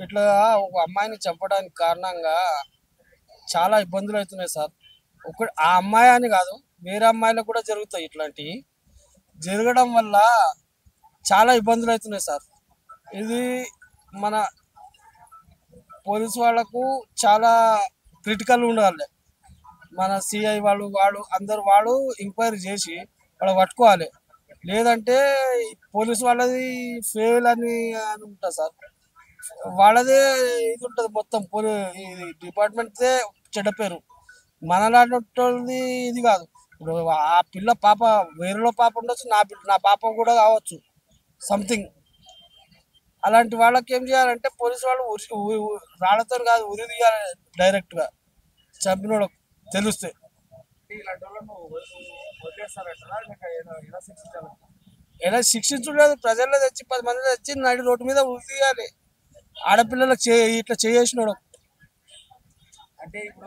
ఇట్లా ఒక అమ్మాయిని చంపడానికి కారణంగా చాలా ఇబ్బందులు అవుతున్నాయి సార్. ఒక ఆ అమ్మాయి అని కాదు, వేరే అమ్మాయిలకు కూడా జరుగుతాయి ఇట్లాంటివి. జరగడం వల్ల చాలా ఇబ్బందులు అవుతున్నాయి సార్. ఇది మన పోలీసు వాళ్ళకు చాలా క్రిటికల్ ఉండాలి. మన సిఐ వాళ్ళు అందరు వాళ్ళు ఎంక్వైరీ చేసి వాళ్ళు పట్టుకోవాలి. లేదంటే పోలీసు వాళ్ళది ఫెయిల్ అని ఉంటుంది సార్. వాళ్ళదే ఇది ఉంటుంది మొత్తం. ఈ డిపార్ట్మెంట్దే చెడ్డ పేరు. మనలాంటి ఇది కాదు. ఇప్పుడు ఆ పిల్ల పాప వేరేలో పాప ఉండొచ్చు, నా పాప కూడా కావచ్చు సంథింగ్. అలాంటి వాళ్ళకి ఏం చేయాలంటే పోలీసు వాళ్ళు రాళ్లతో కాదు, ఉరి తీయాలి డైరెక్ట్గా చంపిన వాళ్ళకు తెలిస్తే. ఎలా శిక్షించలేదు, ప్రజల్లో తెచ్చి 10 మంది తెచ్చి నడి రోడ్డు మీద ఉరి తీయాలి. ఆడపిల్లలకు ఇట్లా చేసినోడు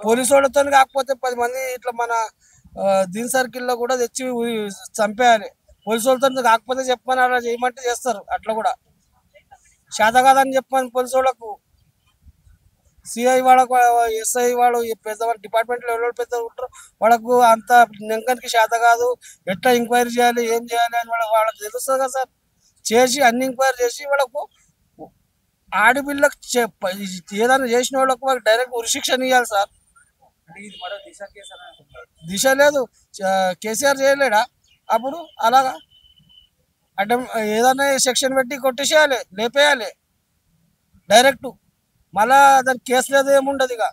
పోలీసు వాళ్ళతో కాకపోతే 10 మంది ఇట్లా మన దీని సర్కిల్లో కూడా తెచ్చి చంపేయాలి. పోలీసు వాళ్ళతో కాకపోతే చెప్పమని అలా చేయమంటే చేస్తారు. అట్లా కూడా శాత కాదని చెప్పమని పోలీసు వాళ్ళకు, సిఐ వాళ్ళకు, ఎస్ఐ వాళ్ళు పెద్ద డిపార్ట్మెంట్లో ఎవరు పెద్ద ఉంటారు వాళ్ళకు అంత నెంకనికి శాత కాదు. ఎట్లా ఎంక్వైరీ చేయాలి, ఏం చేయాలి అని వాళ్ళకి తెలుస్తుంది కదా సార్. చేసి అన్ని ఎంక్వైరీ చేసి వాళ్ళకు ఆడపిల్లకు ఏదైనా చేసిన వాళ్ళకు వాళ్ళకి డైరెక్ట్ ఉరిశిక్షణ ఇవ్వాలి సార్. దిశ లేదు, కేసీఆర్ చేయలేడా అప్పుడు అలాగా? అంటే ఏదైనా సెక్షన్ పెట్టి కొట్టేసేయాలి, లేపేయాలి డైరెక్ట్. మళ్ళా దానికి కేసు లేదు, ఏముండదు ఇక.